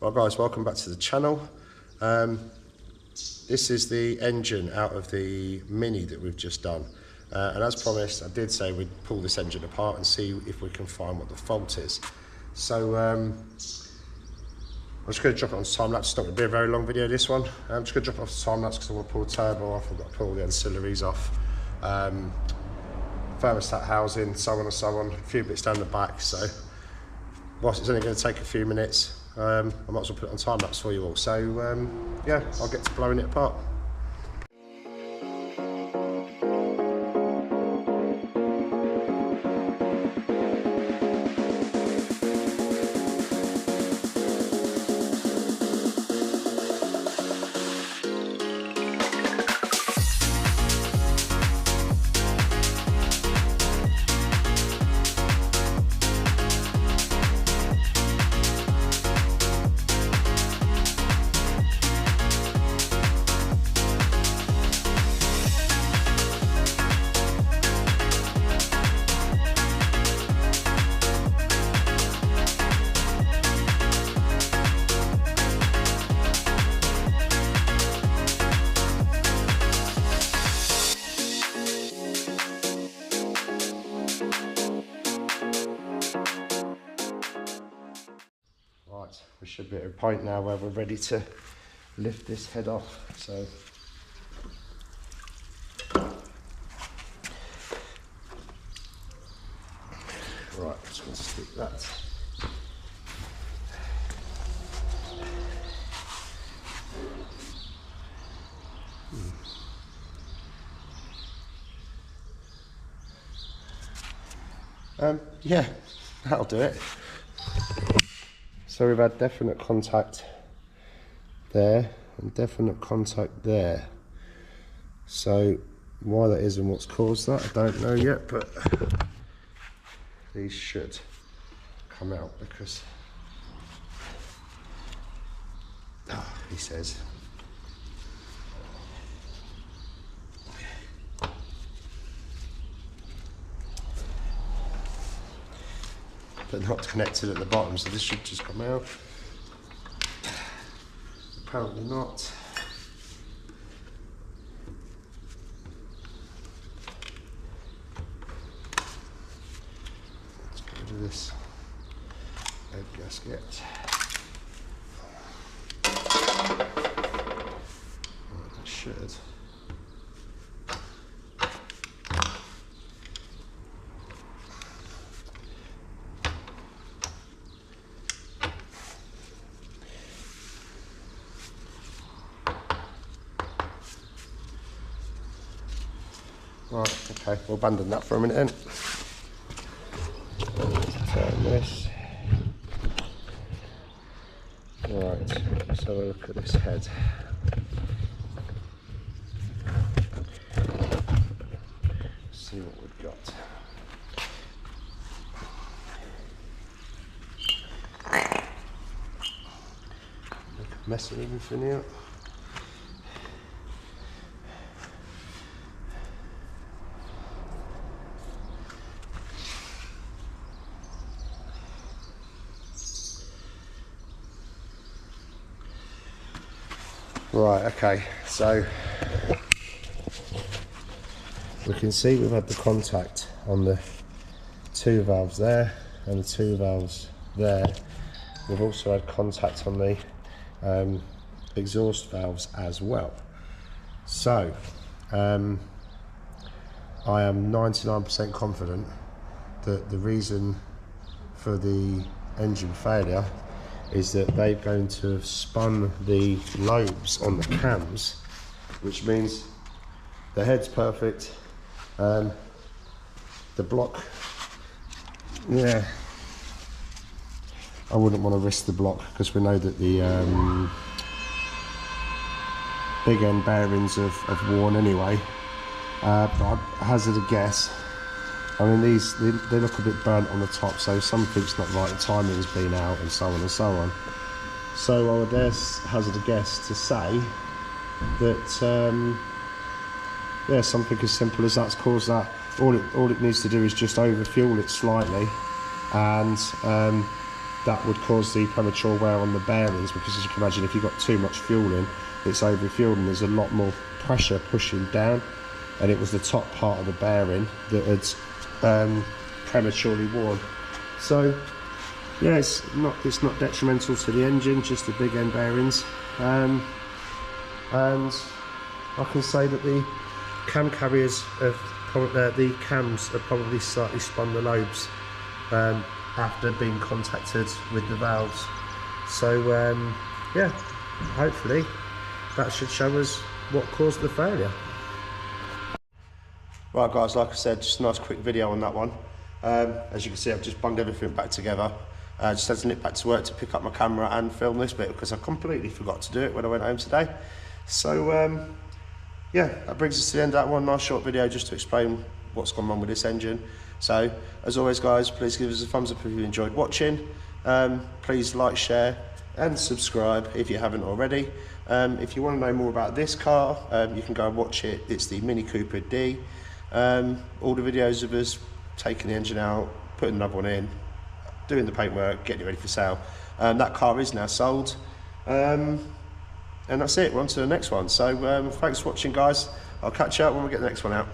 Well guys, welcome back to the channel. This is the engine out of the Mini that we've just done. And as promised, I did say we'd pull this engine apart and see if we can find what the fault is. So I'm just going to drop it on time lapse. It's not going to be a very long video, this one. I'm just going to drop it off time lapse because I want to pull the turbo off. I've got to pull the ancillaries off. Thermostat housing, so on and so on. A few bits down the back. So whilst it's only going to take a few minutes, I might as well put it on time lapse for you all. So yeah, I'll get to blowing it apart. Right, we should be at a point now where we're ready to lift this head off. So right, just going to stick that. Yeah, that'll do it. So we've had definite contact there and definite contact there. So why that is and what's caused that, I don't know yet, but these should come out because, he says, but not connected at the bottom, so this should just come out. Apparently not. Let's get rid of this head gasket. Right, that should. Right, okay, we'll abandon that for a minute then. Turn this. Right, let's have a look at this head. See what we've got. Make a mess of everything here. Right, okay, so we can see we've had the contact on the two valves there and the two valves there. We've also had contact on the exhaust valves as well. So I am 99% confident that the reason for the engine failure is that they're going to have spun the lobes on the cams, which means the head's perfect, the block, yeah, I wouldn't want to risk the block because we know that the big end bearings have worn anyway, but I'd hazard a guess. I mean, they look a bit burnt on the top, so something's not right, the timing's been out and so on and so on. So I would hazard a guess to say that, yeah, something as simple as that's caused that. All it needs to do is just over fuel it slightly, and that would cause the premature wear on the bearings, because as you can imagine, if you've got too much fuel in, it's over-fueled and there's a lot more pressure pushing down, and it was the top part of the bearing that had prematurely worn. So yeah, it's not detrimental to the engine, just the big end bearings. And I can say that the cam carriers have the cams have probably slightly spun the lobes after being contacted with the valves. So yeah, hopefully that should show us what caused the failure. Right guys, like I said, just a nice quick video on that one. As you can see, I've just bunged everything back together. Just had to nip back to work to pick up my camera and film this bit, because I completely forgot to do it when I went home today. So yeah, that brings us to the end of that one. Nice short video just to explain what's gone on with this engine. So as always guys, please give us a thumbs up if you enjoyed watching. Please like, share and subscribe if you haven't already. If you want to know more about this car, you can go and watch it. It's the Mini Cooper D. All the videos of us taking the engine out, putting another one in, doing the paintwork, getting it ready for sale. That car is now sold. And that's it, we're on to the next one. So thanks for watching guys. I'll catch you up when we get the next one out.